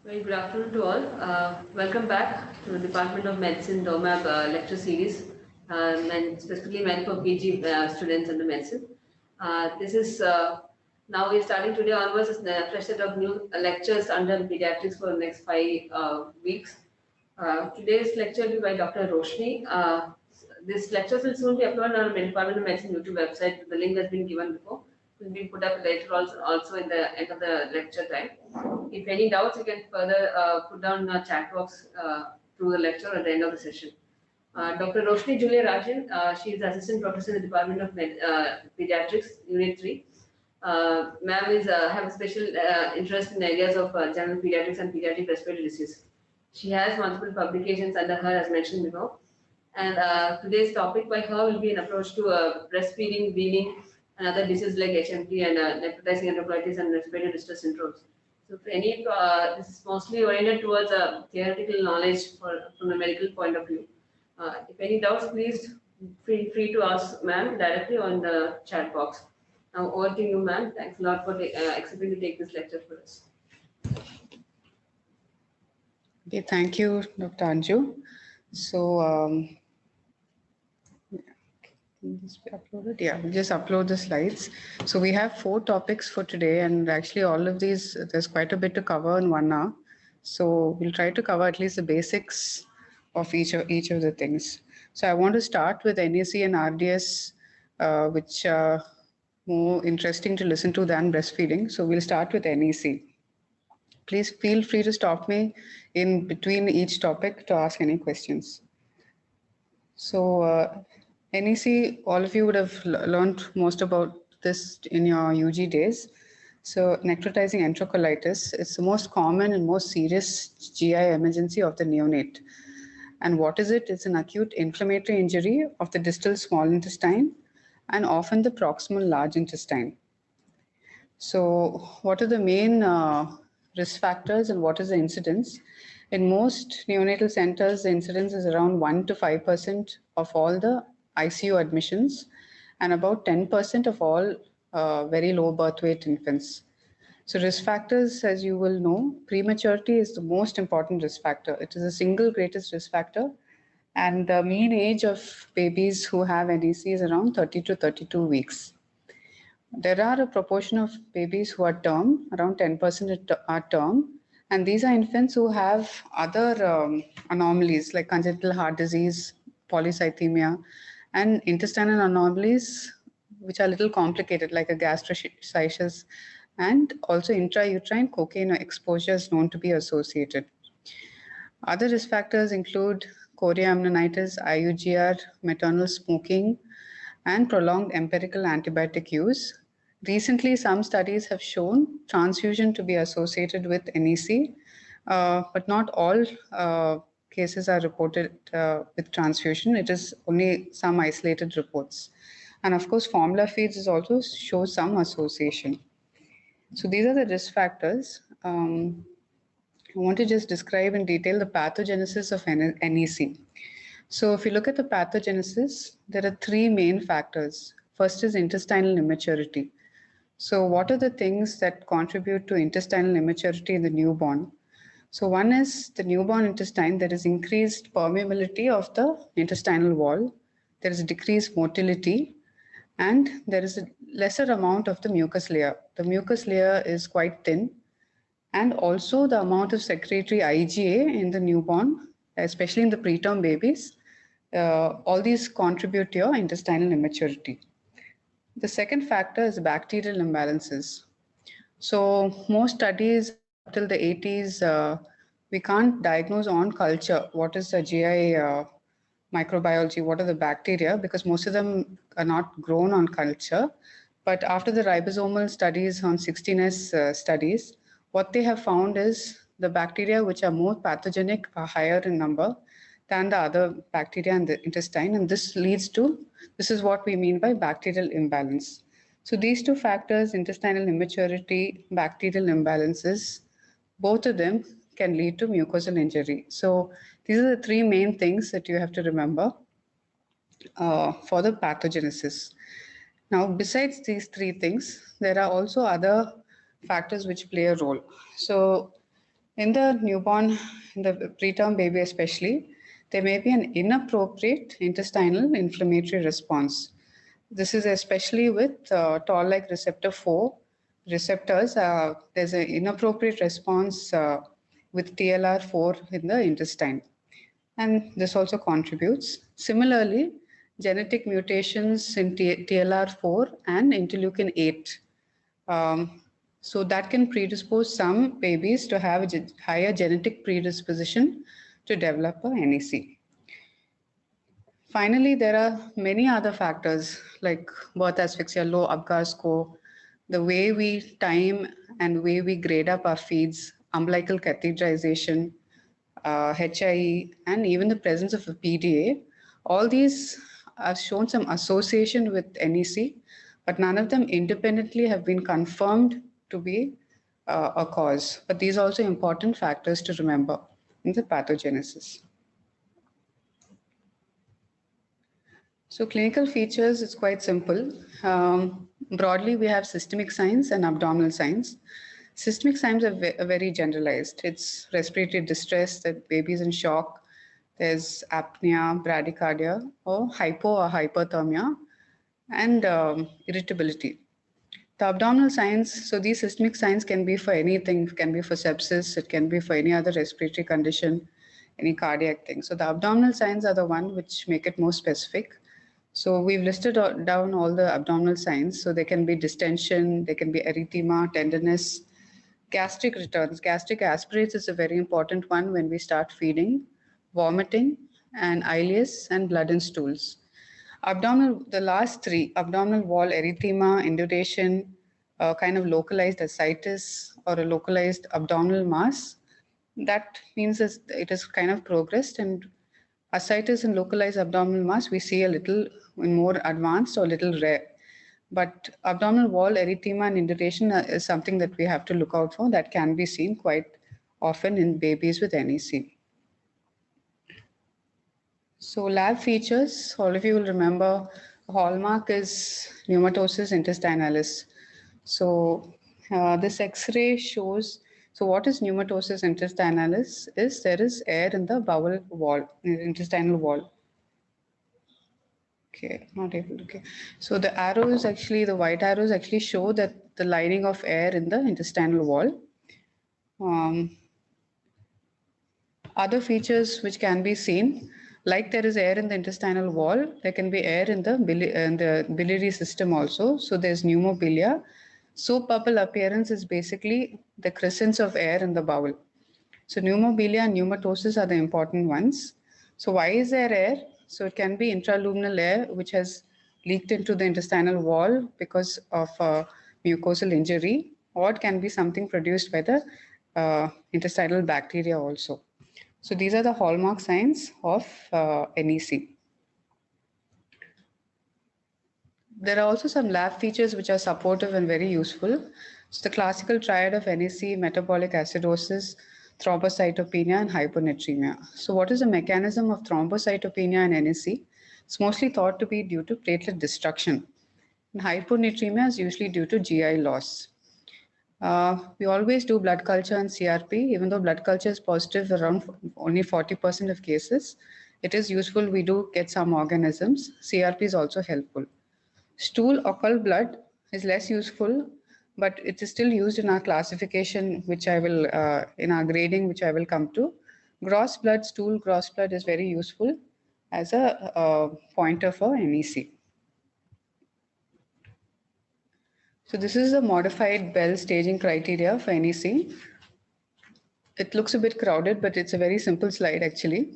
Very good afternoon to all. Welcome back to the Department of Medicine DOMAB lecture series, and specifically meant for PG students under medicine. This is now we're starting today onwards a fresh set of new lectures under pediatrics for the next 5 weeks. Today's lecture will be by Dr. Roshni. This lectures will soon be uploaded on our Department of Medicine YouTube website. The link has been given before. It will be put up later also in the end of the lecture time. If any doubts, you can further put down in our chat box through the lecture at the end of the session. Dr. Roshni Julia Rajan, she is Assistant Professor in the Department of Pediatrics, Unit 3. Ma'am is have a special interest in areas of general pediatrics and pediatric respiratory disease. She has multiple publications under her, as mentioned before. And today's topic by her will be an approach to breastfeeding, weaning, and other diseases like HMT and necrotizing enterocolitis and respiratory distress syndromes. So, for any, this is mostly oriented towards theoretical knowledge from a medical point of view. If any doubts, please feel free to ask ma'am directly on the chat box. Now, over to you, ma'am. Thanks a lot for accepting to take this lecture for us. Okay, thank you, Dr. Anju. So, can this be uploaded? Yeah, we'll just upload the slides. So we have 4 topics for today, and actually all of these, there's quite a bit to cover in 1 hour. So we'll try to cover at least the basics of each of the things. So I want to start with NEC and RDS, which are more interesting to listen to than breastfeeding. So we'll start with NEC. Please feel free to stop me in between each topic to ask any questions. So NEC, all of you would have learned most about this in your UG days. So necrotizing enterocolitis is the most common and most serious GI emergency of the neonate. And what is it? It's an acute inflammatory injury of the distal small intestine and often the proximal large intestine. So what are the main risk factors and what is the incidence? In most neonatal centers, the incidence is around 1 to 5% of all the ICU admissions and about 10% of all very low birth weight infants. So risk factors, as you will know, prematurity is the most important risk factor. It is the single greatest risk factor. And the mean age of babies who have NEC is around 30 to 32 weeks. There are a proportion of babies who are term, around 10% are term, and these are infants who have other anomalies like congenital heart disease, polycythemia, and intestinal anomalies, which are a little complicated, like a gastroschisis, and also intrauterine cocaine exposure is known to be associated. Other risk factors include chorioamnionitis, IUGR, maternal smoking, and prolonged empirical antibiotic use. Recently, some studies have shown transfusion to be associated with NEC, but not all cases are reported with transfusion. It is only some isolated reports. And of course, formula feeds is also shows some association. So these are the risk factors. I want to just describe in detail the pathogenesis of NEC. So if you look at the pathogenesis, there are 3 main factors. First is intestinal immaturity. So what are the things that contribute to intestinal immaturity in the newborn? So one is the newborn intestine. There is increased permeability of the intestinal wall. There is decreased motility, and there is a lesser amount of the mucus layer. The mucus layer is quite thin, and also the amount of secretory IgA in the newborn, especially in the preterm babies, all these contribute to your intestinal immaturity. The second factor is bacterial imbalances. So most studies up till the 80s, we can't diagnose on culture what is the GI microbiology, what are the bacteria, because most of them are not grown on culture. But after the ribosomal studies on 16S studies, what they have found is the bacteria which are more pathogenic are higher in number than the other bacteria in the intestine, and this is what we mean by bacterial imbalance. So these 2 factors, intestinal immaturity, bacterial imbalances, both of them can lead to mucosal injury. So these are the 3 main things that you have to remember for the pathogenesis. Now, besides these 3 things, there are also other factors which play a role. So In the newborn, in the preterm baby especially, there may be an inappropriate intestinal inflammatory response. This is especially with toll-like receptor 4 receptors. There's an inappropriate response with TLR4 in the intestine, and this also contributes. Similarly, genetic mutations in TLR4 and interleukin 8. So that can predispose some babies to have a higher genetic predisposition to develop a NEC. Finally, there are many other factors like birth asphyxia, low Apgar score, the way we time and way we grade up our feeds, umbilical catheterization, HIE, and even the presence of a PDA. All these have shown some association with NEC, but none of them independently have been confirmed to be a cause. But these are also important factors to remember in the pathogenesis. So clinical features, it's quite simple. Broadly, we have systemic signs and abdominal signs. Systemic signs are very generalized. It's respiratory distress, that baby's in shock. There's apnea, bradycardia, or hypo or hyperthermia, and irritability. The abdominal signs, so these systemic signs can be for anything. It can be for sepsis, it can be for any other respiratory condition, any cardiac thing. So the abdominal signs are the one which make it more specific. So we've listed down all the abdominal signs. So they can be distension, they can be erythema, tenderness, gastric returns. Gastric aspirates is a very important one when we start feeding, vomiting, and ileus, and blood in stools. Abdominal, the last three, abdominal wall erythema, induration, kind of localized ascites or a localized abdominal mass, that means it has kind of progressed, and ascites and localized abdominal mass we see a little more advanced or a little rare. But abdominal wall erythema and induration is something that we have to look out for, that can be seen quite often in babies with NEC. So lab features, all of you will remember, hallmark is pneumatosis intestinalis. So this X-ray shows, so what is pneumatosis intestinalis is there is air in the bowel wall, in the intestinal wall. Okay, not able to, okay. So the arrows actually, the white arrows actually show that the lining of air in the intestinal wall. Other features which can be seen, like there is air in the intestinal wall, there can be air in the biliary system also. So there's pneumobilia. Soap bubble appearance is basically the crescents of air in the bowel. So pneumobilia and pneumatosis are the important ones. So why is there air? So it can be intraluminal air which has leaked into the intestinal wall because of mucosal injury, or it can be something produced by the intestinal bacteria also. So these are the hallmark signs of NEC. There are also some lab features which are supportive and very useful. So the classical triad of NEC, metabolic acidosis, thrombocytopenia, and hyponatremia. So what is the mechanism of thrombocytopenia and NEC? It's mostly thought to be due to platelet destruction. And hyponatremia is usually due to GI loss. We always do blood culture and CRP, even though blood culture is positive around only 40% of cases. It is useful, we do get some organisms. CRP is also helpful. Stool occult blood is less useful, but it is still used in our classification, which I will, in our grading, which I will come to. Gross blood, stool gross blood is very useful as a pointer for NEC. So this is a modified Bell staging criteria for NEC. It looks a bit crowded, but it's a very simple slide actually.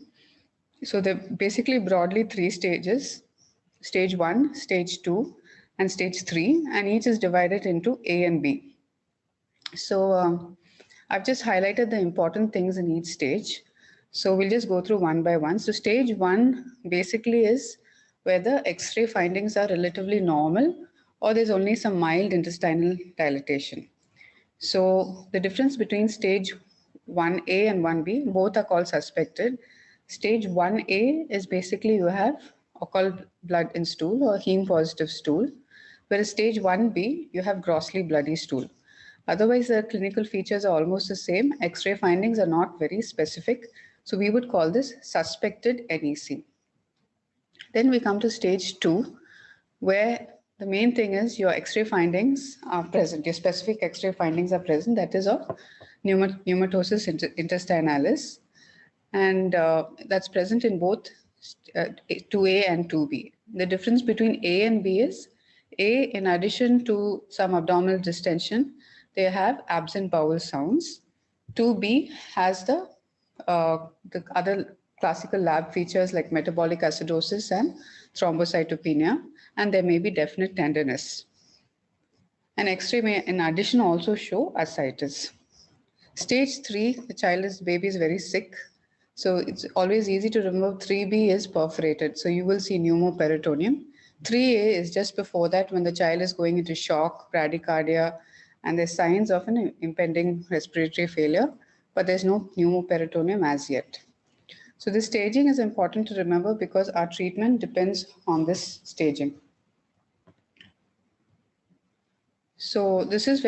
So they're basically broadly 3 stages, stage 1, stage 2, and stage 3, and each is divided into A and B. So I've just highlighted the important things in each stage. So we'll just go through one by one. So stage 1 basically is where the X-ray findings are relatively normal, or there's only some mild intestinal dilatation. So the difference between stage 1A and 1B, both are called suspected. Stage 1A is basically you have occult blood in stool or heme positive stool, whereas stage 1B, you have grossly bloody stool. Otherwise, the clinical features are almost the same. X-ray findings are not very specific. So we would call this suspected NEC. Then we come to stage 2, where the main thing is your X-ray findings are present. Your specific X-ray findings are present. That is of pneumatosis intestinalis. And that's present in both 2A and 2B. The difference between A and B is A, in addition to some abdominal distension, they have absent bowel sounds. 2B has the other classical lab features like metabolic acidosis and thrombocytopenia, and there may be definite tenderness. An X-ray may, in addition, also show ascites. Stage 3, the baby is very sick. So it's always easy to remember 3B is perforated. So you will see pneumoperitoneum. 3A is just before that when the child is going into shock, bradycardia, and there's signs of an impending respiratory failure, but there's no pneumoperitoneum as yet. So this staging is important to remember because our treatment depends on this staging. So this is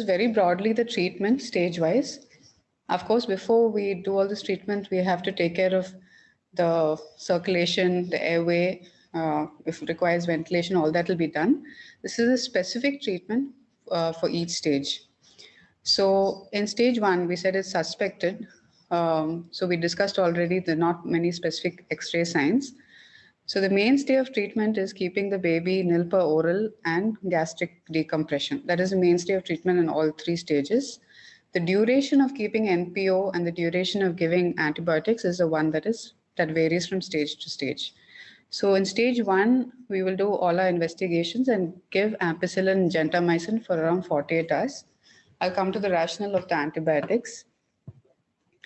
very broadly the treatment stage-wise. Of course, before we do all this treatment, we have to take care of the circulation, the airway. If it requires ventilation, all that will be done. This is a specific treatment for each stage. So in stage 1, we said it's suspected. So we discussed already the not many specific X-ray signs. So the mainstay of treatment is keeping the baby nil per oral and gastric decompression. That is the mainstay of treatment in all 3 stages. The duration of keeping NPO and the duration of giving antibiotics is the one that varies from stage to stage. So in stage 1, we will do all our investigations and give ampicillin and gentamicin for around 48 hours. I'll come to the rationale of the antibiotics.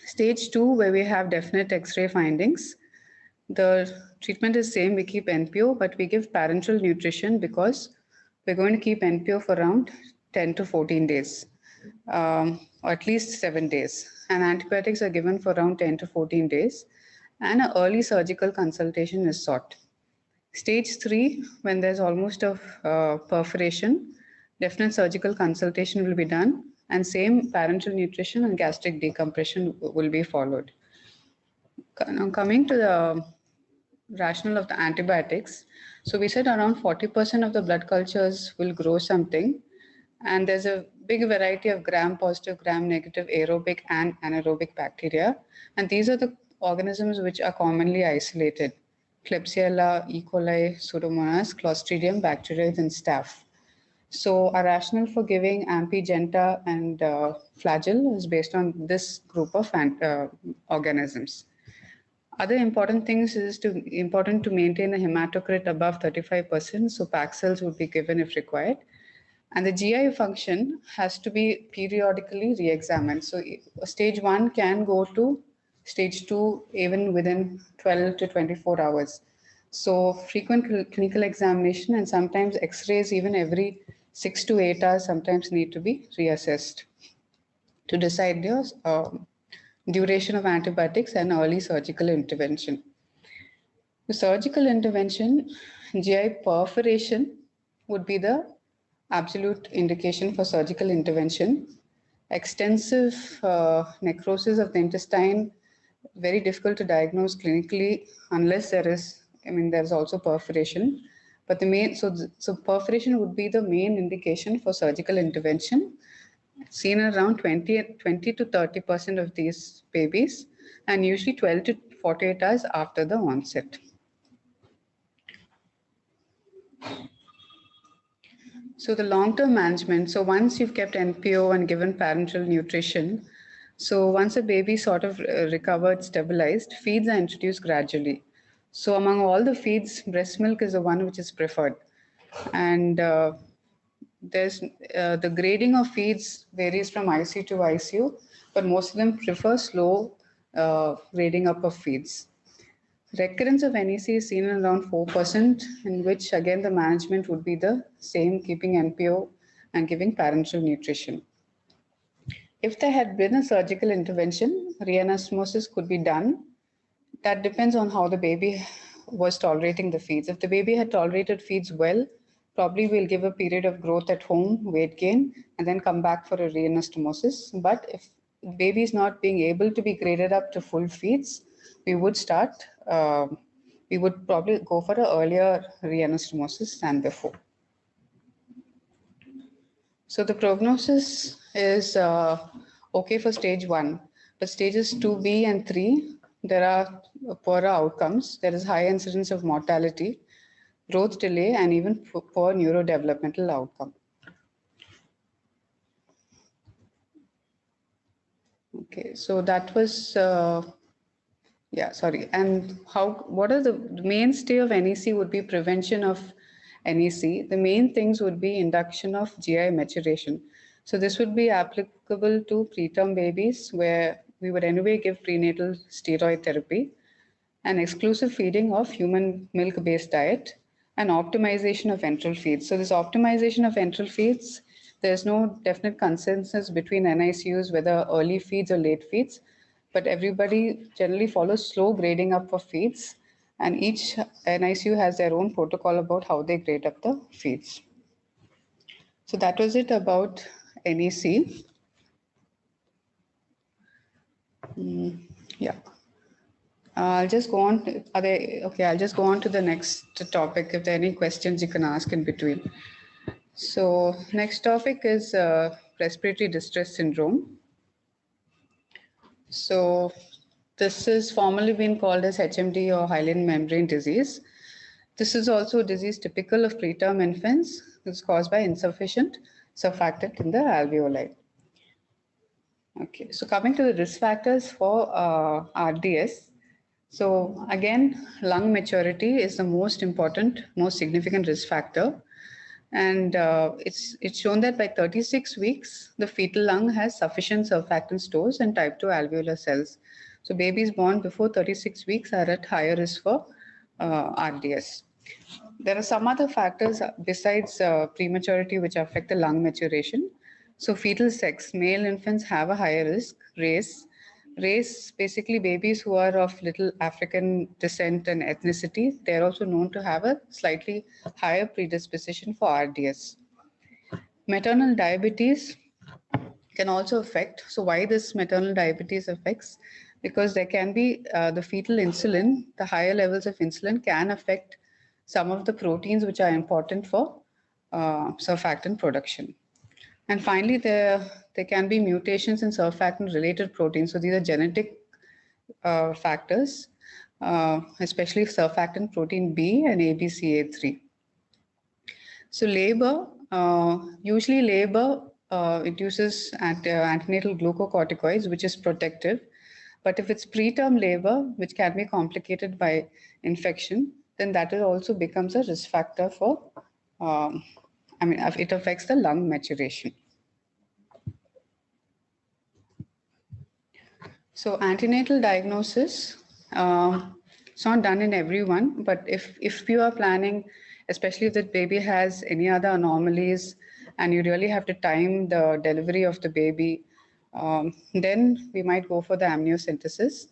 Stage 2, where we have definite X-ray findings, the treatment is same. We keep NPO, but we give parenteral nutrition because we're going to keep NPO for around 10 to 14 days, or at least 7 days. And antibiotics are given for around 10 to 14 days. And an early surgical consultation is sought. Stage 3, when there's almost of perforation, definite surgical consultation will be done, and same parenteral nutrition and gastric decompression will be followed. Now coming to the rationale of the antibiotics, so we said around 40% of the blood cultures will grow something, and there's a big variety of gram-positive, gram-negative aerobic and anaerobic bacteria, and these are the organisms which are commonly isolated: Klebsiella, E. coli, Pseudomonas, Clostridium, Bacteroides, and Staph. So our rationale for giving AMPI, Genta, and Flagyl is based on this group of organisms. Other important things is important to maintain a hematocrit above 35%, so Paxils would be given if required. And the GI function has to be periodically re-examined. So stage 1 can go to stage 2 even within 12 to 24 hours. So frequent clinical examination and sometimes X-rays even every 6 to 8 hours sometimes need to be reassessed to decide the duration of antibiotics and early surgical intervention. The surgical intervention, GI perforation would be the absolute indication for surgical intervention. Extensive necrosis of the intestine, very difficult to diagnose clinically unless there's also perforation. But so perforation would be the main indication for surgical intervention, seen around 20 to 30% of these babies, and usually 12 to 48 hours after the onset. So the long-term management, so once you've kept NPO and given parenteral nutrition, so once a baby sort of recovered, stabilized, feeds are introduced gradually. So among all the feeds, breast milk is the one which is preferred. And there's the grading of feeds varies from ICU to ICU, but most of them prefer slow grading up of feeds. Recurrence of NEC is seen in around 4%, in which again the management would be the same, keeping NPO and giving parenteral nutrition. If there had been a surgical intervention, reanastomosis could be done. That depends on how the baby was tolerating the feeds. If the baby had tolerated feeds well, probably we'll give a period of growth at home, weight gain, and then come back for a reanastomosis. But if baby is not being able to be graded up to full feeds, we would we would probably go for an earlier reanastomosis than before. So the prognosis is okay for stage 1, but stages 2B and 3, there are poorer outcomes. There is high incidence of mortality, growth delay, and even poor neurodevelopmental outcome. Okay, so that was, and what are the mainstay of NEC would be prevention of NEC. The main things would be induction of GI maturation. So this would be applicable to preterm babies where we would anyway give prenatal steroid therapy, and exclusive feeding of human milk-based diet, and optimization of enteral feeds. So this optimization of enteral feeds, there's no definite consensus between NICUs whether early feeds or late feeds, but everybody generally follows slow grading up of feeds, and each NICU has their own protocol about how they grade up the feeds. So that was it about NEC. Yeah. I'll just go on. I'll just go on to the next topic. If there are any questions, you can ask in between. So next topic is respiratory distress syndrome. So this is formally been called as HMD or hyaline membrane disease. This is also a disease typical of preterm infants. It's caused by insufficient surfactant in the alveoli. Okay, so coming to the risk factors for RDS. So again, lung maturity is the most important, most significant risk factor. And it's shown that by 36 weeks, the fetal lung has sufficient surfactant stores and type 2 alveolar cells. So babies born before 36 weeks are at higher risk for RDS. There are some other factors besides prematurity which affect the lung maturation. So fetal sex, male infants have a higher risk. Race, basically babies who are of little African descent and ethnicity, they're also known to have a slightly higher predisposition for RDS. Maternal diabetes can also affect. So why this maternal diabetes affects? Because there can be the fetal insulin, the higher levels of insulin can affect some of the proteins which are important for surfactant production. And finally, there can be mutations in surfactant-related proteins. So these are genetic factors, especially surfactant protein B and ABCA3. So labor, usually labor induces antenatal glucocorticoids, which is protective. But if it's preterm labor, which can be complicated by infection, then that also becomes a risk factor for it affects the lung maturation. So antenatal diagnosis, it's not done in everyone, but if you are planning, especially if the baby has any other anomalies and you really have to time the delivery of the baby, then we might go for the amniocentesis.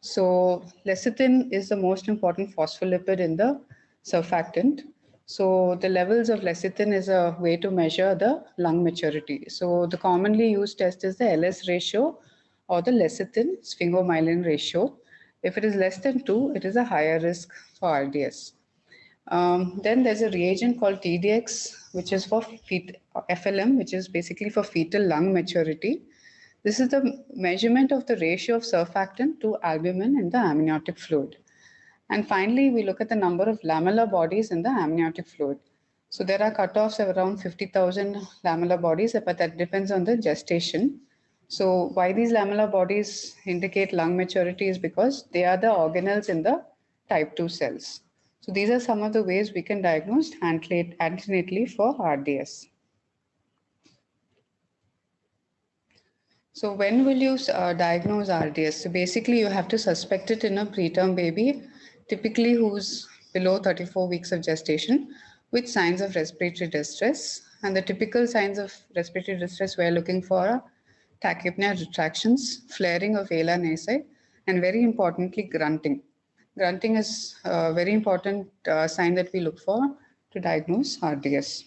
So lecithin is the most important phospholipid in the surfactant. So the levels of lecithin is a way to measure the lung maturity. So the commonly used test is the LS ratio or the lecithin sphingomyelin ratio. If it is less than 2, it is a higher risk for RDS. Then there's a reagent called TDX, which is for FLM, which is basically for fetal lung maturity. This is the measurement of the ratio of surfactant to albumin in the amniotic fluid. And finally, we look at the number of lamellar bodies in the amniotic fluid. So there are cutoffs of around 50,000 lamellar bodies, but that depends on the gestation. So why these lamellar bodies indicate lung maturity is because they are the organelles in the type 2 cells. So these are some of the ways we can diagnose antenatally for RDS. So when will you diagnose RDS? So basically you have to suspect it in a preterm baby, typically who's below 34 weeks of gestation, with signs of respiratory distress. And the typical signs of respiratory distress we're looking for are tachypnea, retractions, flaring of ala nasi, and very importantly, grunting. Grunting is a very important sign that we look for to diagnose RDS.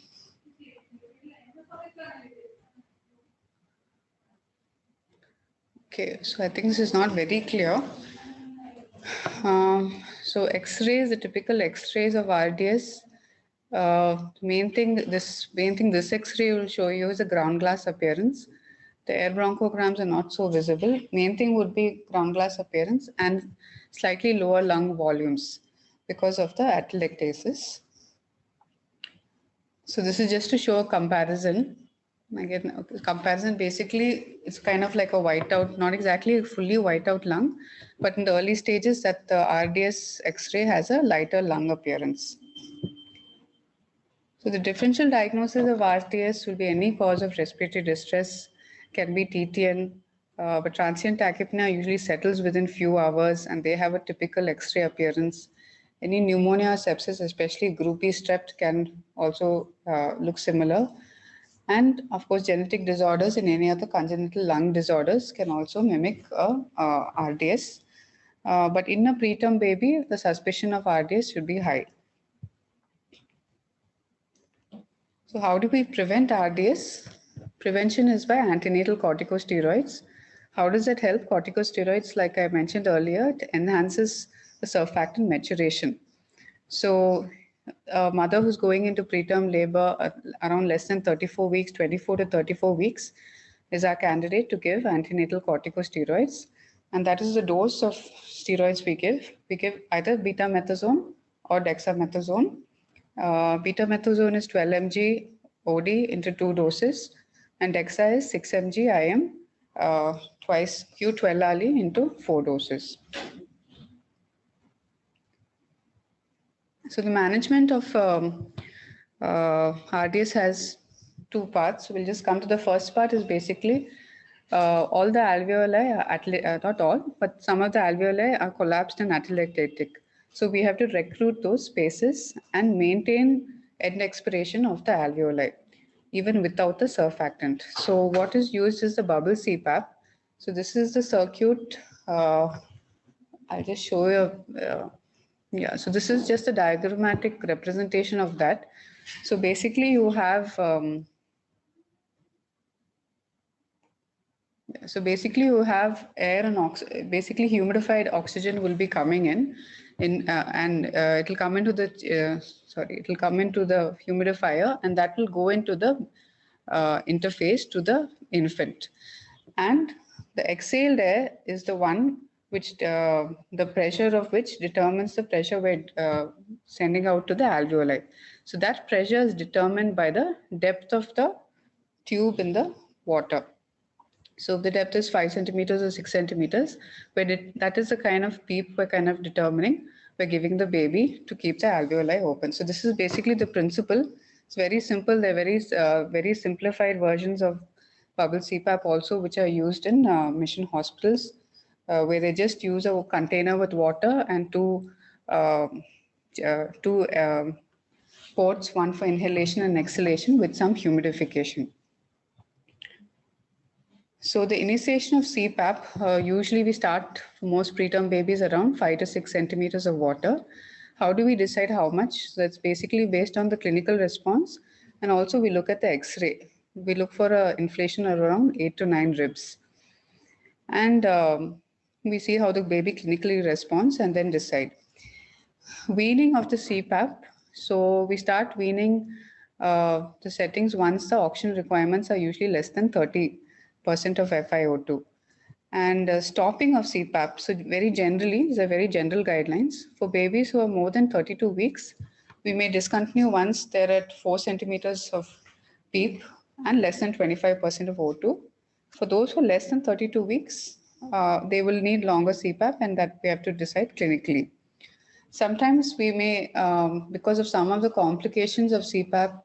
Okay, so I think this is not very clear. So X-rays, the typical X-rays of RDS, main thing this X-ray will show you is a ground glass appearance. The air bronchograms are not so visible. Main thing would be ground glass appearance and slightly lower lung volumes because of the atelectasis. So this is just to show a comparison. Again, comparison basically it's kind of like a whiteout, not exactly a fully whiteout lung, but in the early stages that the RDS X-ray has a lighter lung appearance. So the differential diagnosis of RDS will be any cause of respiratory distress, can be TTN, but transient tachypnea usually settles within few hours and they have a typical X-ray appearance. Any pneumonia, sepsis, especially group B strep, can also look similar. And of course, genetic disorders and any other congenital lung disorders can also mimic RDS. But in a preterm baby, the suspicion of RDS should be high. So how do we prevent RDS? Prevention is by antenatal corticosteroids. How does that help? Corticosteroids, like I mentioned earlier, it enhances the surfactant maturation. So a mother who's going into preterm labor around less than 34 weeks, 24 to 34 weeks, is our candidate to give antenatal corticosteroids. And that is the dose of steroids we give. We give either betamethasone or dexamethasone. Betamethasone is 12 mg OD into 2 doses, and dexa is 6 mg IM twice Q12 hourly into 4 doses. So the management of RDS has 2 parts. We'll just come to the first part is basically all the alveoli, not all, but some of the alveoli are collapsed and atelectatic. So we have to recruit those spaces and maintain end expiration of the alveoli, even without the surfactant. So what is used is the bubble CPAP. So this is the circuit. I'll just show you. Yeah, so this is just a diagrammatic representation of that. So basically you have air and basically humidified oxygen will be coming in and it will come into the it will come into the humidifier, and that will go into the interface to the infant. And the exhaled air is the one which the pressure of which determines the pressure we're sending out to the alveoli. So that pressure is determined by the depth of the tube in the water. So if the depth is 5 centimeters or 6 centimeters, that is the kind of PEEP we're kind of determining. We're giving the baby to keep the alveoli open. So this is basically the principle. It's very simple. They're very simplified versions of bubble CPAP also, which are used in mission hospitals, where they just use a container with water and two ports, one for inhalation and exhalation with some humidification. So the initiation of CPAP, usually we start for most preterm babies around 5 to 6 centimeters of water. How do we decide how much? So that's basically based on the clinical response, and also we look at the X-ray. We look for an inflation around 8 to 9 ribs. And we see how the baby clinically responds and then decide. Weaning of the CPAP. So we start weaning the settings once the oxygen requirements are usually less than 30% of FiO2. And stopping of CPAP. So very generally, these are very general guidelines. For babies who are more than 32 weeks, we may discontinue once they're at 4 centimeters of PEEP and less than 25% of O2. For those who are less than 32 weeks, they will need longer CPAP, and that we have to decide clinically. Sometimes we may, because of some of the complications of CPAP,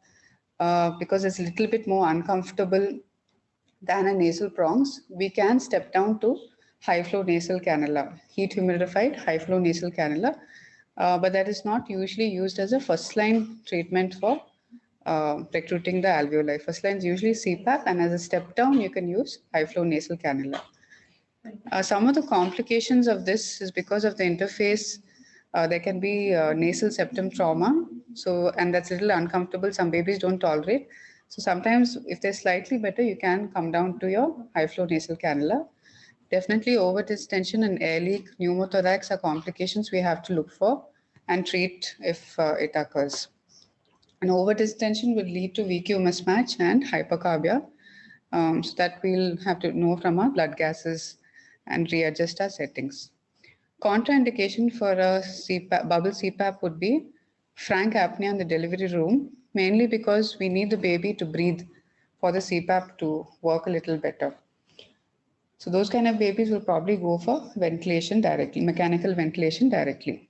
because it's a little bit more uncomfortable than a nasal prongs, we can step down to high flow nasal cannula, heat humidified high flow nasal cannula, but that is not usually used as a first line treatment for recruiting the alveoli. First line is usually CPAP, and as a step down, you can use high flow nasal cannula. Some of the complications of this is because of the interface. There can be nasal septum trauma, So, and that's a little uncomfortable. Some babies don't tolerate. So sometimes if they're slightly better, you can come down to your high flow nasal cannula. Definitely over distension and air leak, pneumothorax are complications we have to look for and treat if it occurs. And over distension will lead to VQ mismatch and hypercarbia. So that we'll have to know from our blood gases and readjust our settings. Contraindication for a CPAP, bubble CPAP would be frank apnea in the delivery room, mainly because we need the baby to breathe for the CPAP to work a little better. So those kind of babies will probably go for ventilation directly, mechanical ventilation directly.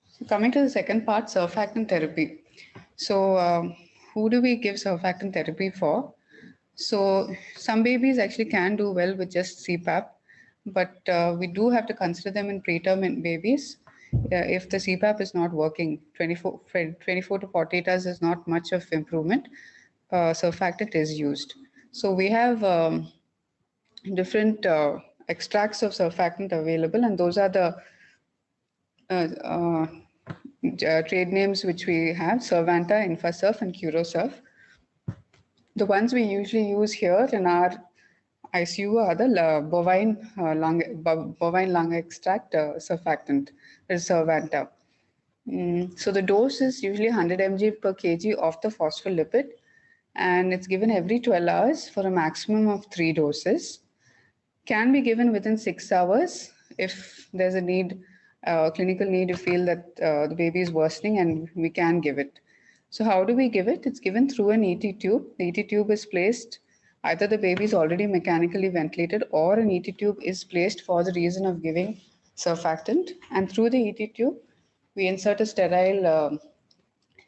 So coming to the second part, surfactant therapy. So who do we give surfactant therapy for? So some babies actually can do well with just CPAP, but we do have to consider them in preterm babies. If the CPAP is not working, 24 to 48 hours is not much of improvement, surfactant is used. So we have different extracts of surfactant available, and those are the trade names which we have: Survanta, Infasurf, and Curosurf. The ones we usually use here in our ICU are the bovine lung extract surfactant, that is Survanta. So the dose is usually 100 mg per kg of the phospholipid, and it's given every 12 hours for a maximum of 3 doses. Can be given within 6 hours if there's a need, clinical need, you feel that the baby is worsening, and we can give it. So how do we give it? It's given through an ET tube. The ET tube is placed, either the baby is already mechanically ventilated or an ET tube is placed for the reason of giving surfactant. And through the ET tube, we insert a sterile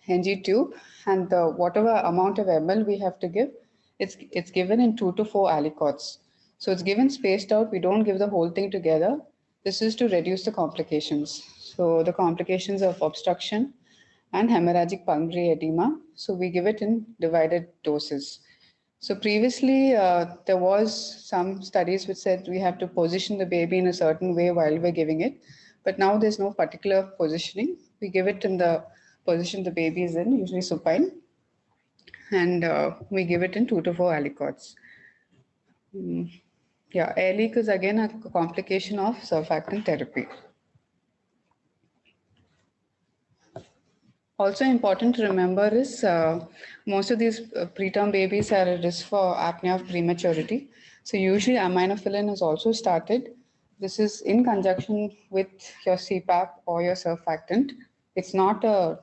NG tube, and whatever amount of ml we have to give, it's given in 2 to 4 aliquots. So it's given spaced out. We don't give the whole thing together. This is to reduce the complications. So the complications of obstruction and hemorrhagic pulmonary edema. So we give it in divided doses. So previously, there was some studies which said we have to position the baby in a certain way while we're giving it. But now there's no particular positioning. We give it in the position the baby is in, usually supine. And we give it in 2 to 4 aliquots. Yeah, air leak is again a complication of surfactant therapy. Also important to remember is most of these preterm babies are at risk for apnea of prematurity. So usually aminophylline is also started. This is in conjunction with your CPAP or your surfactant. It's not a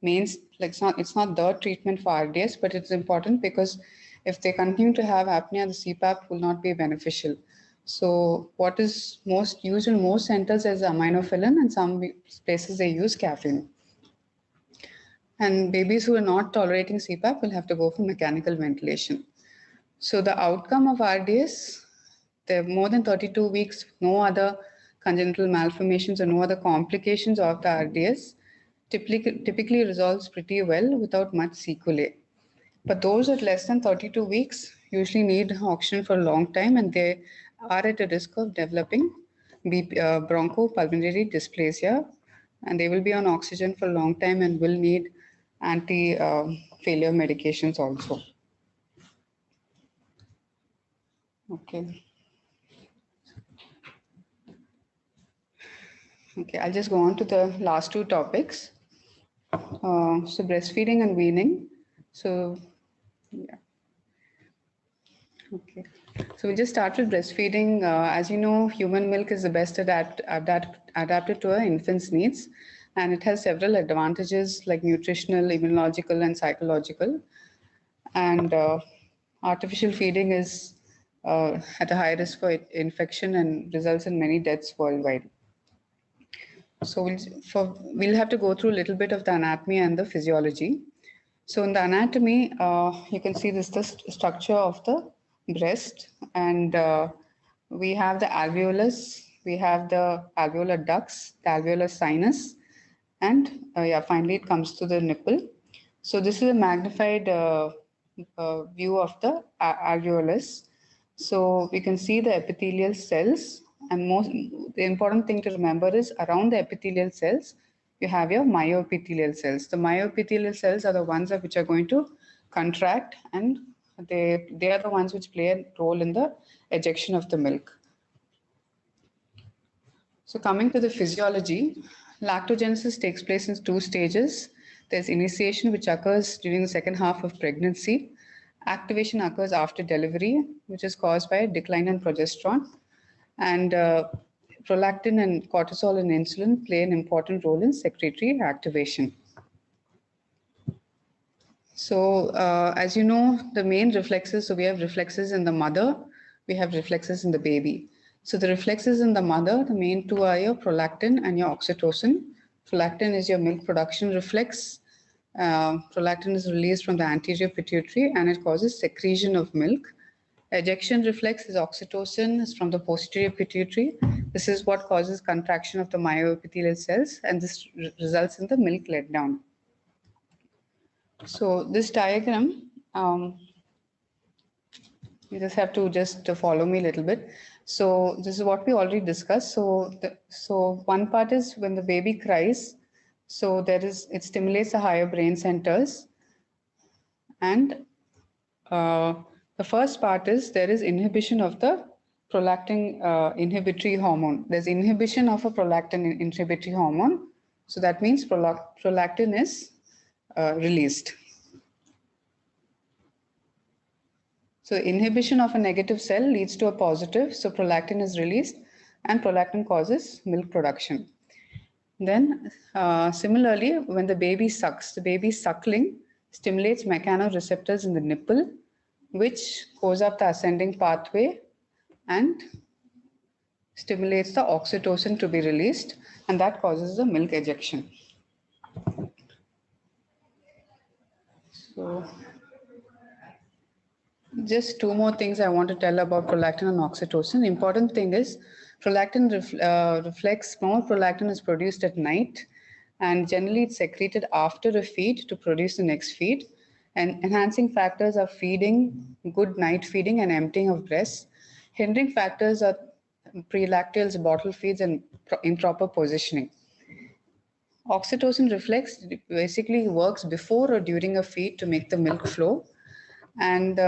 it's not the treatment for RDS, but it's important because if they continue to have apnea, the CPAP will not be beneficial. So what is most used in most centers is aminophylline, and some places they use caffeine. And babies who are not tolerating CPAP will have to go for mechanical ventilation. So the outcome of RDS, there are more than 32 weeks, no other congenital malformations or no other complications of the RDS, typically resolves pretty well without much sequelae. But those at less than 32 weeks usually need oxygen for a long time, and they are at a risk of developing bronchopulmonary dysplasia, and they will be on oxygen for a long time and will need anti-failure medications also. Okay. Okay, I'll just go on to the last two topics. So breastfeeding and weaning. So, yeah. Okay. So we'll just start with breastfeeding. As you know, human milk is the best adapted to an infant's needs, and it has several advantages like nutritional, immunological, and psychological. And artificial feeding is at a high risk for infection and results in many deaths worldwide. So we'll have to go through a little bit of the anatomy and the physiology. So in the anatomy, you can see this the structure of the breast, and we have the alveolus, we have the alveolar ducts, the alveolar sinus, and finally it comes to the nipple. So this is a magnified view of the alveolus. So we can see the epithelial cells, and the important thing to remember is around the epithelial cells, you have your myoepithelial cells. The myoepithelial cells are the ones which are going to contract, and they are the ones which play a role in the ejection of the milk. So coming to the physiology, lactogenesis takes place in 2 stages. There's initiation, which occurs during the second half of pregnancy. Activation occurs after delivery, which is caused by a decline in progesterone. And prolactin and cortisol and insulin play an important role in secretory activation. So as you know, the main reflexes, so we have reflexes in the mother, we have reflexes in the baby. So the reflexes in the mother, the main two are your prolactin and your oxytocin. Prolactin is your milk production reflex. Prolactin is released from the anterior pituitary and it causes secretion of milk. Ejection reflex is oxytocin, is from the posterior pituitary. This is what causes contraction of the myoepithelial cells, and this results in the milk letdown. So this diagram, you just have to follow me a little bit. So this is what we already discussed. So one part is when the baby cries. So it stimulates the higher brain centers, and the first part is there is inhibition of the prolactin inhibitory hormone. There's inhibition of a prolactin inhibitory hormone. So that means prolactin is released. So inhibition of a negative cell leads to a positive. So prolactin is released and prolactin causes milk production. Then similarly, when the baby sucks, the baby suckling stimulates mechanoreceptors in the nipple, which goes up the ascending pathway and stimulates the oxytocin to be released, and that causes the milk ejection. So just 2 more things I want to tell about prolactin and oxytocin. Important thing is prolactin reflects, more prolactin is produced at night, and generally it's secreted after a feed to produce the next feed. And enhancing factors are feeding, good night feeding and emptying of breasts. Hindering factors are prelactals, bottle feeds, and improper positioning. Oxytocin reflex basically works before or during a feed to make the milk flow. And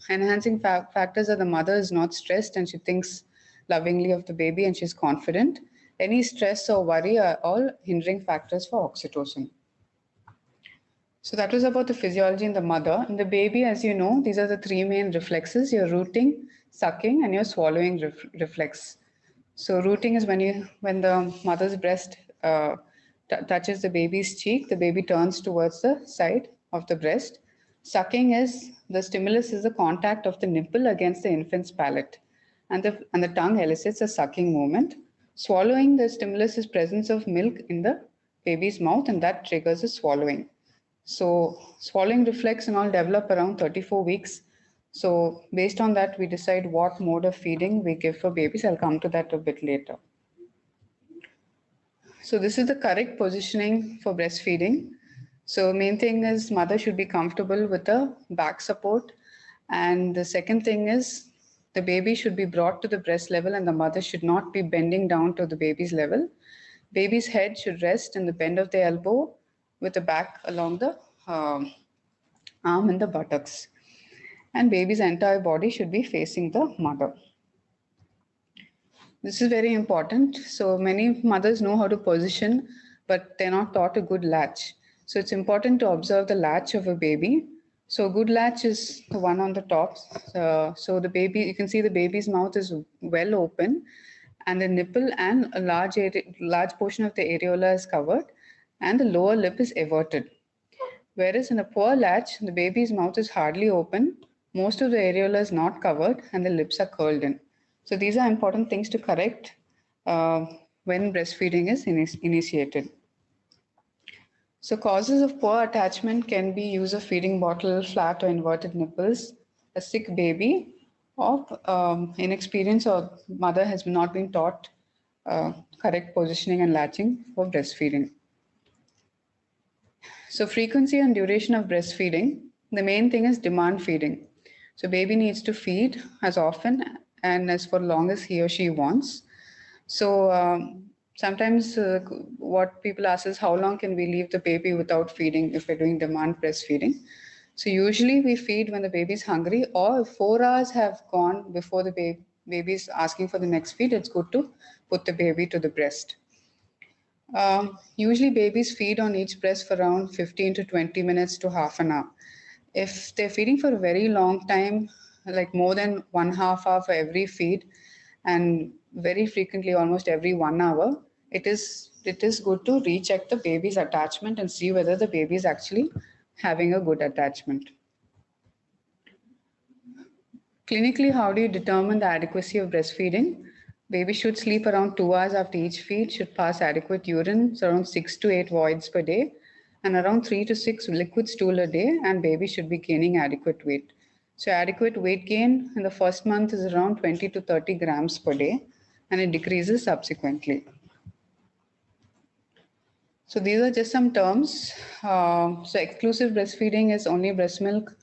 enhancing factors are the mother is not stressed and she thinks lovingly of the baby and she's confident. Any stress or worry are all hindering factors for oxytocin. So that was about the physiology in the mother. In the baby, as you know, these are the 3 main reflexes: your rooting, sucking, and your swallowing reflex. So rooting is when the mother's breast touches the baby's cheek, the baby turns towards the side of the breast. Sucking is the stimulus is the contact of the nipple against the infant's palate, and the tongue elicits a sucking movement. Swallowing, the stimulus is presence of milk in the baby's mouth, and that triggers the swallowing. So swallowing reflex and all develop around 34 weeks. So based on that, we decide what mode of feeding we give for babies. I'll come to that a bit later. So this is the correct positioning for breastfeeding. So main thing is mother should be comfortable with a back support. And the second thing is the baby should be brought to the breast level and the mother should not be bending down to the baby's level. Baby's head should rest in the bend of the elbow with the back along the arm and the buttocks. And baby's entire body should be facing the mother. This is very important. So many mothers know how to position, but they're not taught a good latch. So it's important to observe the latch of a baby. So a good latch is the one on the top. So the baby, you can see the baby's mouth is well open and the nipple and a large portion of the areola is covered and the lower lip is everted. Whereas in a poor latch, the baby's mouth is hardly open, most of the areola is not covered and the lips are curled in. So these are important things to correct when breastfeeding is initiated. So causes of poor attachment can be use of feeding bottle, flat or inverted nipples, a sick baby, or inexperience or mother has not been taught correct positioning and latching for breastfeeding. So frequency and duration of breastfeeding, the main thing is demand feeding. So baby needs to feed as often and as for long as he or she wants. So sometimes what people ask is how long can we leave the baby without feeding if we're doing demand breastfeeding. So usually we feed when the baby is hungry, or if 4 hours have gone before the baby is asking for the next feed, it's good to put the baby to the breast. Usually babies feed on each breast for around 15 to 20 minutes to half an hour. If they're feeding for a very long time, like more than 1/2 hour for every feed, and very frequently almost every 1 hour, it is good to recheck the baby's attachment and see whether the baby is actually having a good attachment. Clinically, how do you determine the adequacy of breastfeeding? Baby should sleep around 2 hours after each feed, should pass adequate urine, so around 6 to 8 voids per day, and around 3 to 6 liquid stool a day, and baby should be gaining adequate weight. So adequate weight gain in the first month is around 20 to 30 grams per day, and it decreases subsequently. So these are just some terms. So exclusive breastfeeding is only breast milk,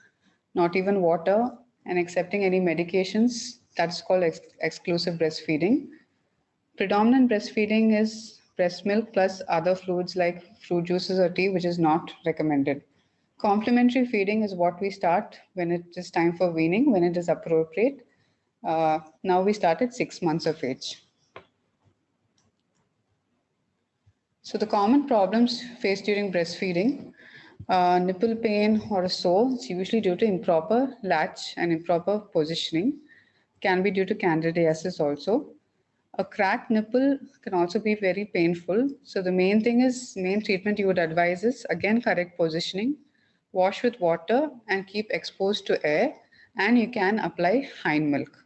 not even water, and accepting any medications. That's called exclusive breastfeeding. Predominant breastfeeding is breast milk plus other fluids like fruit juices or tea, which is not recommended. Complementary feeding is what we start when it is time for weaning, when it is appropriate. Now we start at 6 months of age. So the common problems faced during breastfeeding, nipple pain or a sore, it's usually due to improper latch and improper positioning. Can be due to candidiasis also. A cracked nipple can also be very painful. So the main treatment you would advise is again correct positioning, wash with water and keep exposed to air, and you can apply hind milk.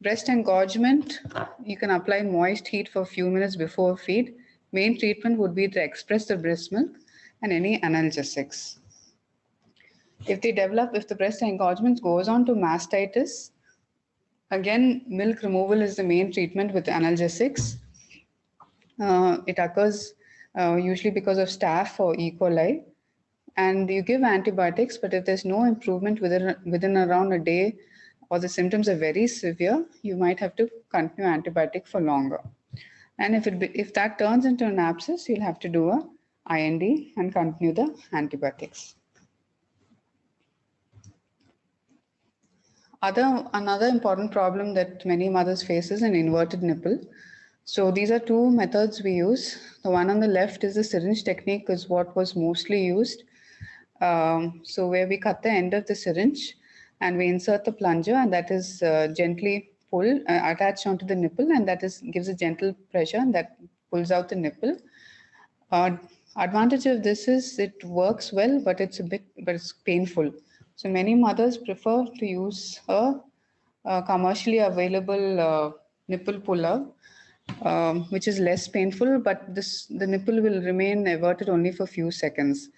Breast engorgement, you can apply moist heat for a few minutes before feed. Main treatment would be to express the breast milk and any analgesics. If the breast engorgement goes on to mastitis, again, milk removal is the main treatment with analgesics. It occurs usually because of staph or E. coli, and you give antibiotics, but if there's no improvement within around a day, or the symptoms are very severe, you might have to continue antibiotic for longer. And if that turns into an abscess, you'll have to do a IND and continue the antibiotics. Another important problem that many mothers face is an inverted nipple. So these are two methods we use. The one on the left is the syringe technique, is what was mostly used. So where we cut the end of the syringe and we insert the plunger, and that is gently attached onto the nipple, and gives a gentle pressure, and that pulls out the nipple. Advantage of this is it works well, but it's painful. So many mothers prefer to use a commercially available nipple puller, which is less painful, but the nipple will remain everted only for a few seconds.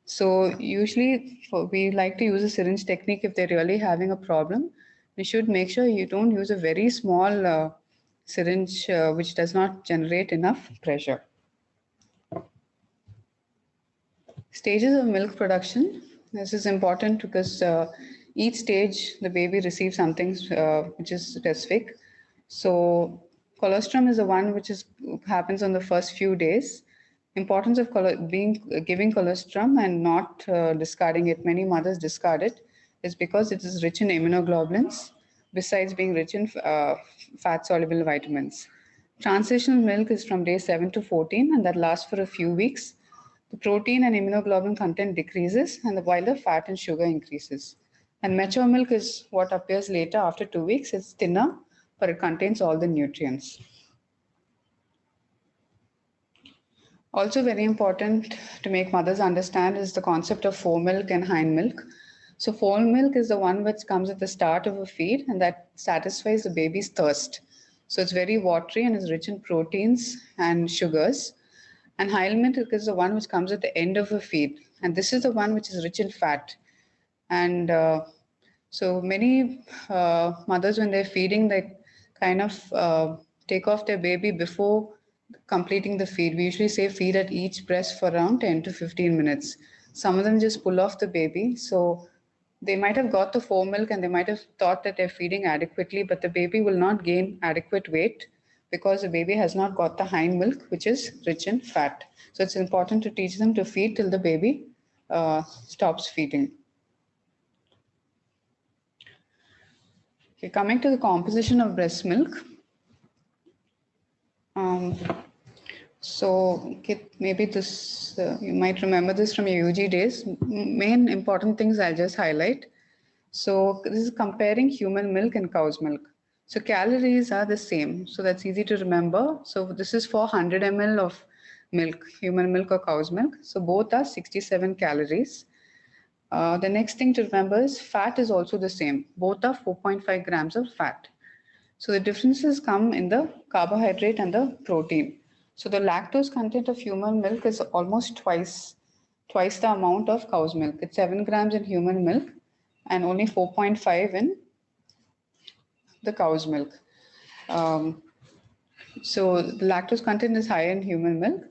So usually we like to use a syringe technique if they're really having a problem. You should make sure you don't use a very small syringe which does not generate enough pressure. Stages of milk production. This is important because each stage the baby receives something which is specific. So colostrum is the one which happens on the first few days. Importance of giving colostrum and not discarding it. Many mothers discard it is because it is rich in immunoglobulins, besides being rich in fat-soluble vitamins. Transitional milk is from day 7 to 14, and that lasts for a few weeks. The protein and immunoglobulin content decreases, and while the fat and sugar increases. And mature milk is what appears later after 2 weeks. It's thinner, but it contains all the nutrients. Also very important to make mothers understand is the concept of fore milk and hind milk. So fore milk is the one which comes at the start of a feed, and that satisfies the baby's thirst. So it's very watery and is rich in proteins and sugars. And hind milk is the one which comes at the end of a feed, and this is the one which is rich in fat. And so many mothers, when they're feeding, they kind of take off their baby before completing the feed. We usually say feed at each breast for around 10 to 15 minutes. Some of them just pull off the baby. So they might have got the fore milk and they might have thought that they're feeding adequately, but the baby will not gain adequate weight because the baby has not got the hind milk, which is rich in fat. So it's important to teach them to feed till the baby stops feeding. Okay, coming to the composition of breast milk. Okay, maybe this, you might remember this from your UG days. Main important things I'll just highlight. So this is comparing human milk and cow's milk. So calories are the same. So that's easy to remember. So this is for 100 ml of milk, human milk or cow's milk. So both are 67 calories. The next thing to remember is fat is also the same. Both are 4.5 grams of fat. So the differences come in the carbohydrate and the protein. So the lactose content of human milk is almost twice the amount of cow's milk. It's 7 grams in human milk and only 4.5 in the cow's milk. So the lactose content is higher in human milk.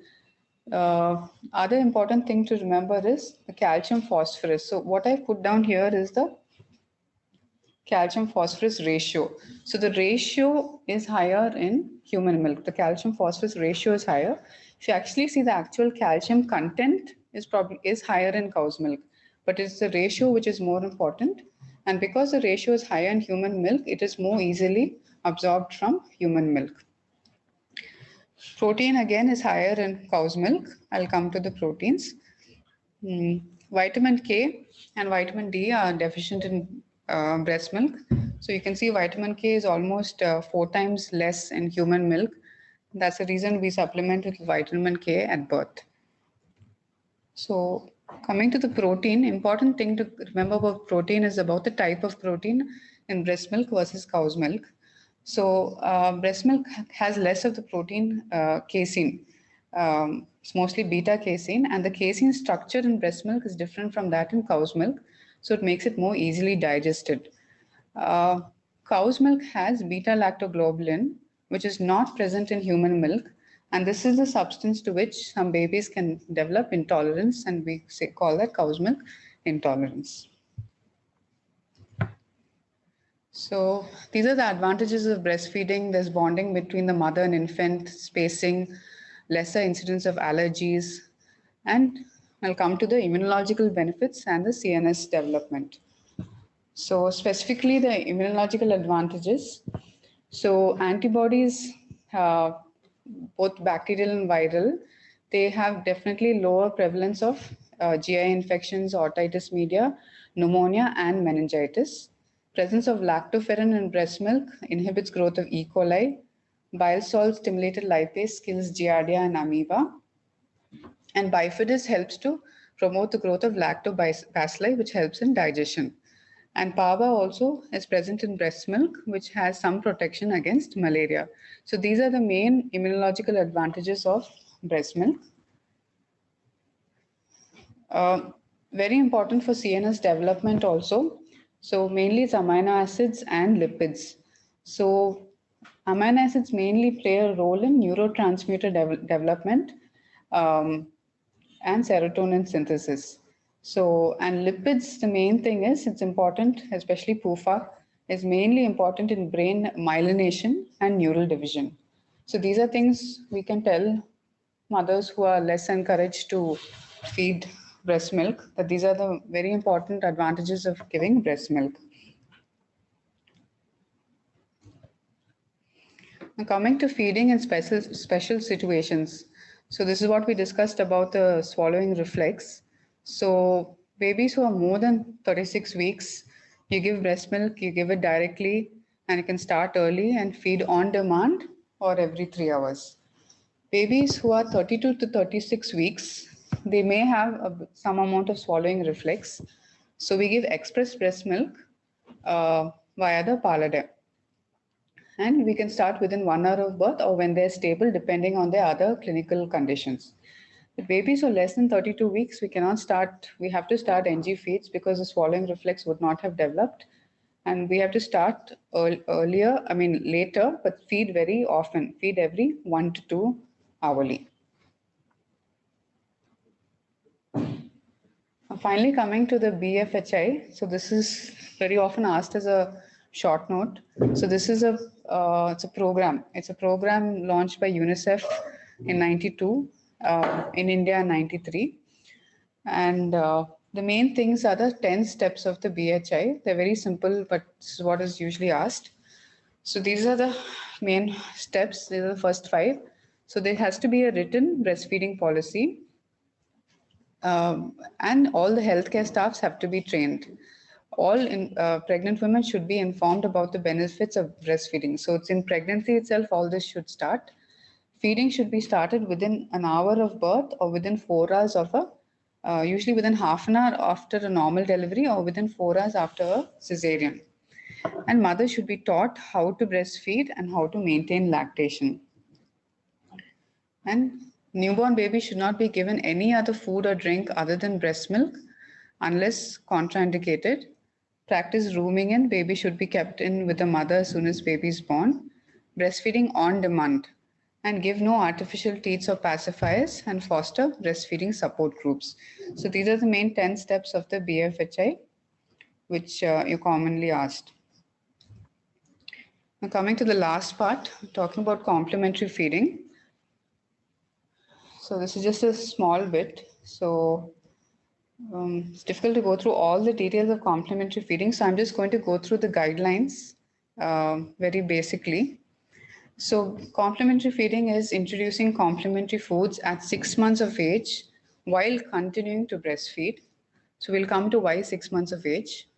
Other important thing to remember is the calcium phosphorus. So what I put down here is the calcium phosphorus ratio. So the ratio is higher in human milk. The calcium phosphorus ratio is higher. If you actually see, the actual calcium content is higher in cow's milk, but it's the ratio which is more important. And because the ratio is higher in human milk, it is more easily absorbed from human milk. Protein again is higher in cow's milk. I'll come to the proteins. Vitamin K and vitamin D are deficient in breast milk. So you can see vitamin K is almost 4 times less in human milk. That's the reason we supplement with vitamin K at birth. So coming to the protein, important thing to remember about protein is about the type of protein in breast milk versus cow's milk. So breast milk has less of the protein casein. It's mostly beta casein, and the casein structure in breast milk is different from that in cow's milk. So it makes it more easily digested. Cow's milk has beta-lactoglobulin, which is not present in human milk. And this is the substance to which some babies can develop intolerance, and we call that cow's milk intolerance. So these are the advantages of breastfeeding. There's bonding between the mother and infant, spacing, lesser incidence of allergies, and I'll come to the immunological benefits and the CNS development. So specifically the immunological advantages. So antibodies, both bacterial and viral, they have definitely lower prevalence of GI infections, otitis media, pneumonia, and meningitis. Presence of lactoferrin in breast milk inhibits growth of E. coli. Bile salt stimulated lipase kills Giardia and amoeba. And bifidus helps to promote the growth of lactobacilli, which helps in digestion. And PABA also is present in breast milk, which has some protection against malaria. So these are the main immunological advantages of breast milk. Very important for CNS development also. So mainly it's amino acids and lipids. So amino acids mainly play a role in neurotransmitter development and serotonin synthesis. So, and lipids, the main thing is it's important, especially PUFA, is mainly important in brain myelination and neural division. So these are things we can tell mothers who are less encouraged to feed breast milk, that these are the very important advantages of giving breast milk. Now coming to feeding in special situations. So this is what we discussed about the swallowing reflex. So babies who are more than 36 weeks, you give breast milk, you give it directly, and you can start early and feed on demand or every 3 hours. Babies who are 32 to 36 weeks, they may have some amount of swallowing reflex. So we give express breast milk via the Palader. And we can start within 1 hour of birth or when they're stable, depending on their other clinical conditions. With babies who are less than 32 weeks, we have to start NG feeds because the swallowing reflex would not have developed. And we have to start later, but feed very often, feed every 1 to 2 hourly. Finally, coming to the BFHI. So this is very often asked as a short note. So this is it's a program. It's a program launched by UNICEF in '92, in India in '93, and the main things are the 10 steps of the BHI. They're very simple, but this is what is usually asked. So these are the main steps. These are the first 5. So there has to be a written breastfeeding policy, and all the healthcare staffs have to be trained. All pregnant women should be informed about the benefits of breastfeeding. So it's in pregnancy itself, all this should start. Feeding should be started within an hour of birth or within 4 hours of usually within half an hour after a normal delivery or within 4 hours after a cesarean. And mothers should be taught how to breastfeed and how to maintain lactation. And newborn baby should not be given any other food or drink other than breast milk unless contraindicated. Practice rooming in. Baby should be kept in with the mother as soon as baby is born. Breastfeeding on demand. And give no artificial teats or pacifiers, and foster breastfeeding support groups. So these are the main 10 steps of the BFHI, which you commonly asked. Now coming to the last part, talking about complementary feeding. So this is just a small bit. So it's difficult to go through all the details of complementary feeding. So I'm just going to go through the guidelines very basically. So complementary feeding is introducing complementary foods at 6 months of age while continuing to breastfeed. So we'll come to why 6 months of age.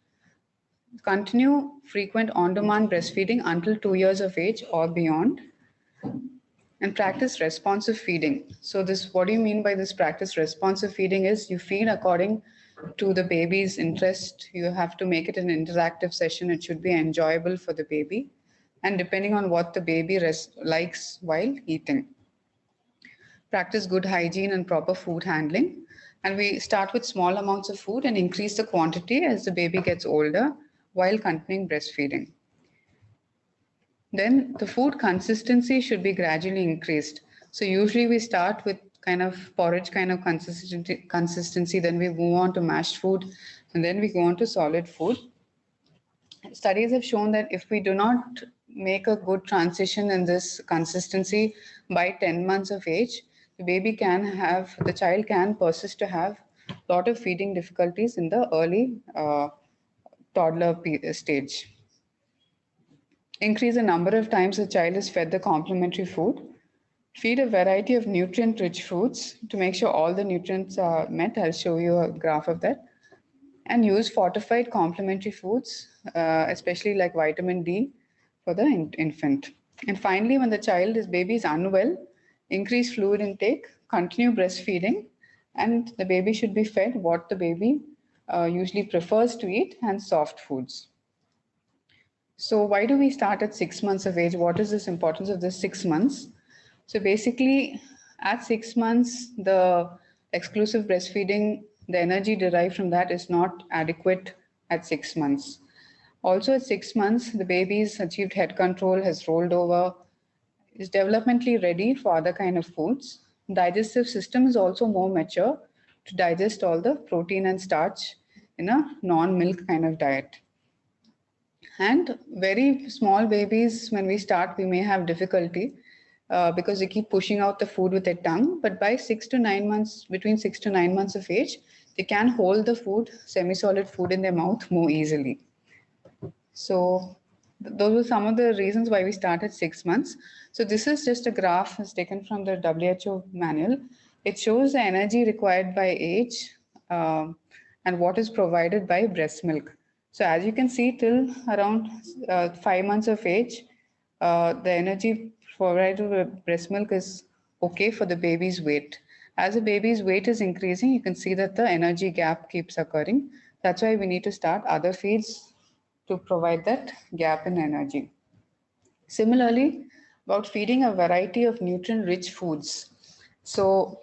Continue frequent on-demand breastfeeding until 2 years of age or beyond. And practice responsive feeding. So this, what do you mean by this practice responsive feeding is you feed according to the baby's interest. You have to make it an interactive session. It should be enjoyable for the baby, and depending on what the baby likes while eating. Practice good hygiene and proper food handling. And we start with small amounts of food and increase the quantity as the baby gets older while continuing breastfeeding. Then the food consistency should be gradually increased. So usually we start with kind of porridge kind of consistency, then we move on to mashed food, and then we go on to solid food. Studies have shown that if we do not make a good transition in this consistency by 10 months of age, the child can persist to have a lot of feeding difficulties in the early toddler stage. Increase the number of times the child is fed the complementary food. Feed a variety of nutrient-rich foods to make sure all the nutrients are met. I'll show you a graph of that. And use fortified complementary foods, especially like vitamin D for the infant. And finally, when the baby is unwell, increase fluid intake, continue breastfeeding, and the baby should be fed what the baby usually prefers to eat, and soft foods. So why do we start at 6 months of age? What is this importance of this 6 months? So basically, at 6 months, the exclusive breastfeeding, the energy derived from that is not adequate at 6 months. Also at 6 months, the baby's achieved head control, has rolled over, is developmentally ready for other kind of foods. Digestive system is also more mature to digest all the protein and starch in a non-milk kind of diet. And very small babies, when we start, we may have difficulty because they keep pushing out the food with their tongue. But by 6 to 9 months, between 6 to 9 months of age, they can hold the food, semi-solid food in their mouth more easily. So those were some of the reasons why we start at 6 months. So this is just a graph it's taken from the WHO manual. It shows the energy required by age and what is provided by breast milk. So as you can see, till around 5 months of age, the energy provided with breast milk is okay for the baby's weight. As the baby's weight is increasing, you can see that the energy gap keeps occurring. That's why we need to start other feeds to provide that gap in energy. Similarly, about feeding a variety of nutrient-rich foods. So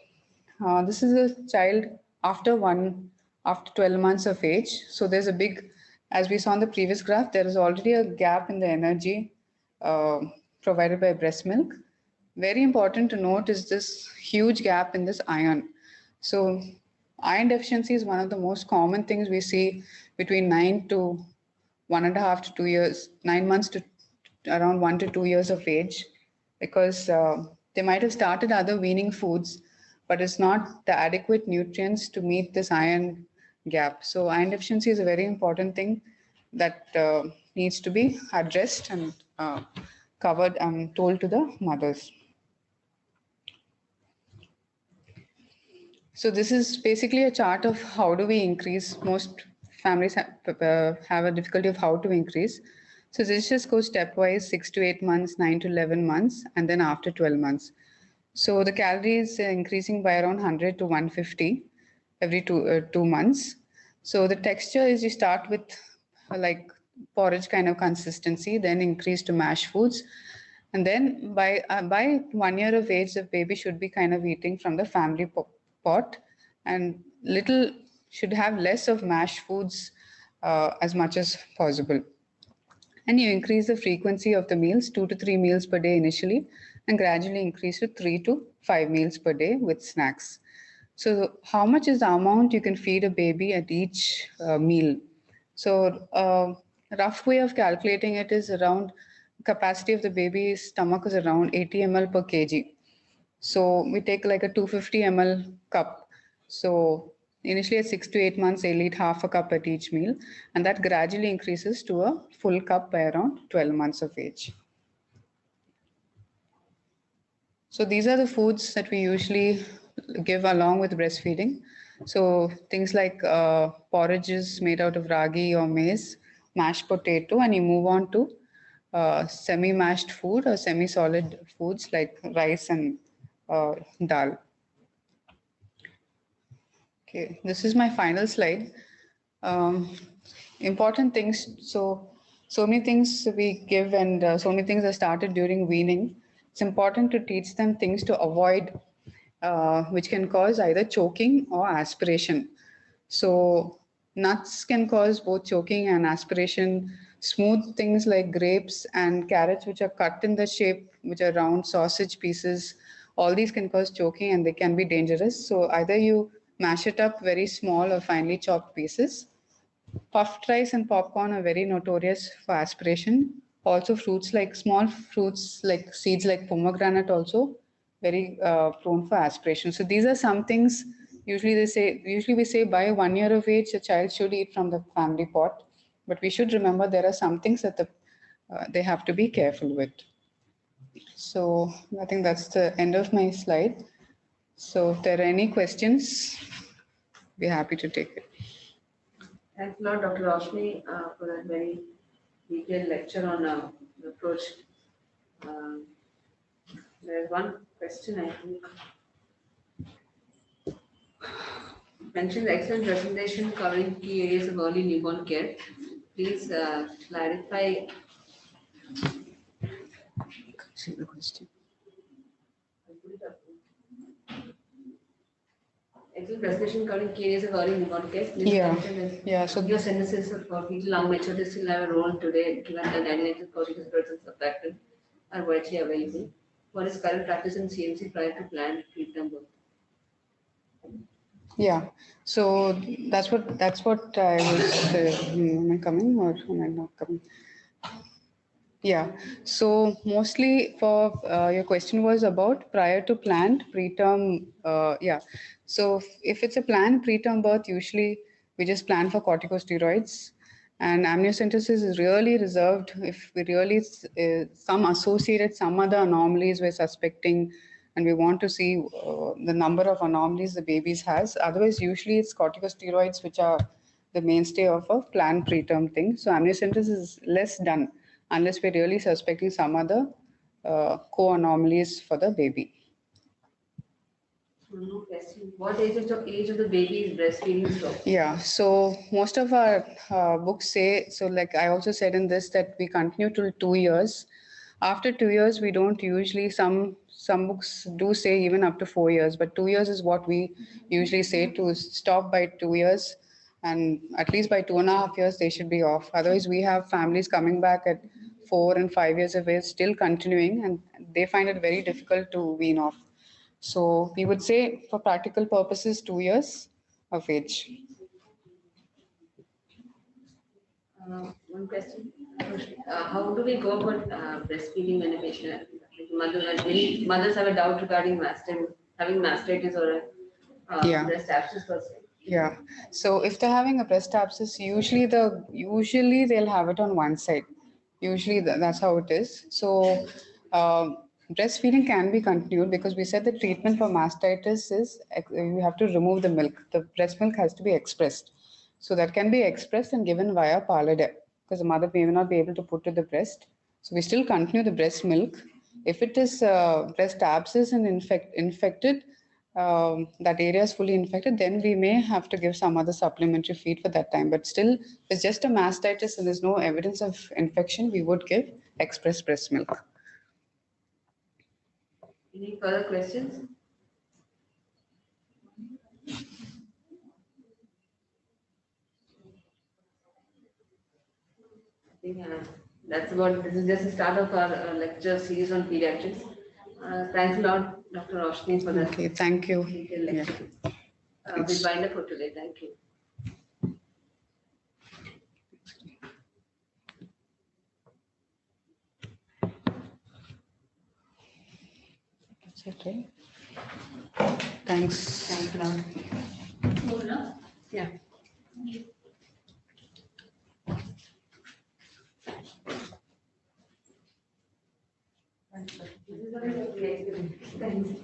this is a child after 12 months of age. So there's a big, as we saw in the previous graph, there is already a gap in the energy provided by breast milk. Very important to note is this huge gap in this iron. So iron deficiency is one of the most common things we see between 9 to 1.5 to 2 years, 9 months to around 1 to 2 years of age, because they might have started other weaning foods, but it's not the adequate nutrients to meet this iron gap. So iron deficiency is a very important thing that needs to be addressed and covered and told to the mothers. So this is basically a chart of how do we increase. Most families have a difficulty of how to increase. So this just goes stepwise, 6 to 8 months, 9 to 11 months, and then after 12 months. So the calories are increasing by around 100 to 150 every 2 months. So the texture is you start with like porridge kind of consistency, then increase to mash foods. And then by 1 year of age, the baby should be kind of eating from the family pot, and little should have less of mash foods as much as possible. And you increase the frequency of the meals, 2 to 3 meals per day initially, and gradually increase to 3 to 5 meals per day with snacks. So, how much is the amount you can feed a baby at each meal? So, rough way of calculating it is around capacity of the baby's stomach is around 80 ml per kg. So we take like a 250 ml cup. So initially at 6 to 8 months, they'll eat half a cup at each meal, and that gradually increases to a full cup by around 12 months of age. So these are the foods that we usually give along with breastfeeding. So things like porridges made out of ragi or maize, mashed potato, and you move on to semi-mashed food or semi-solid foods like rice and dal. Okay, this is my final slide. Um, Important things. So many things we give, and so many things are started during weaning. It's important to teach them things to avoid, which can cause either choking or aspiration. So nuts can cause both choking and aspiration. Smooth things like grapes and carrots, which are cut in the shape, which are round sausage pieces, all these can cause choking and they can be dangerous. So either you mash it up very small or finely chopped pieces. Puffed rice and popcorn are very notorious for aspiration. Also, fruits like small fruits like seeds like pomegranate also very prone for aspiration. So these are some things. Usually we say by 1 year of age a child should eat from the family pot, but we should remember there are some things that they have to be careful with. So I think that's the end of my slide. So if there are any questions, be happy to take it. Thanks a lot, Dr. Roshni, for that very detailed lecture on the approach. There's one question, I think. Mentioned excellent presentation covering key areas of early newborn care. Please clarify. See the question. Excellent presentation covering key areas of early newborn care. Please Yeah. mention Yeah. So your sentences for fetal lung maturity still have a role today, given that dilated corticosteroids and surfactant are widely available. What is current practice in CMC prior to planned preterm birth? yeah, so that's what I was. Am I coming or am I not coming? Yeah. So mostly for your question was about prior to planned preterm. Yeah. So if it's a planned preterm birth, usually we just plan for corticosteroids, and amniocentesis is really reserved if we really some associated some other anomalies we're suspecting, and we want to see the number of anomalies the babies has. Otherwise, usually it's corticosteroids which are the mainstay of a planned preterm thing. So amniocentesis is less done unless we're really suspecting some other co-anomalies for the baby. No question. What age of the baby is breastfeeding stop? Yeah, so most of our books say, so like I also said in this, that we continue till 2 years. After 2 years, we don't usually, some books do say even up to 4 years, but 2 years is what we usually say to stop by 2 years. And at least by 2.5 years, they should be off. Otherwise, we have families coming back at 4 and 5 years of age, still continuing, and they find it very difficult to wean off. So we would say for practical purposes, 2 years of age. One question. How do we go about breastfeeding when a patient, like many mothers have a doubt regarding having mastitis or a Yeah. breast abscess per se? Yeah. So if they're having a breast abscess, usually they'll have it on one side. Usually that's how it is. So breastfeeding can be continued because we said the treatment for mastitis is you have to remove the milk. The breast milk has to be expressed. So that can be expressed and given via parlor because the mother may not be able to put to the breast. So we still continue the breast milk. If it is breast abscess and infected, that area is fully infected, then we may have to give some other supplementary feed for that time. But still, if it's just a mastitis and there's no evidence of infection, we would give express breast milk. Any further questions? I think that's about. This is just the start of our lecture series on pediatrics. Thanks a lot, Dr. Roshni, for that Okay, thank you. detailed Yeah. lecture. Thanks. We'll wind up for today. Thank you. That's it, right? Thanks. Thanks a lot. Yeah. Thanks.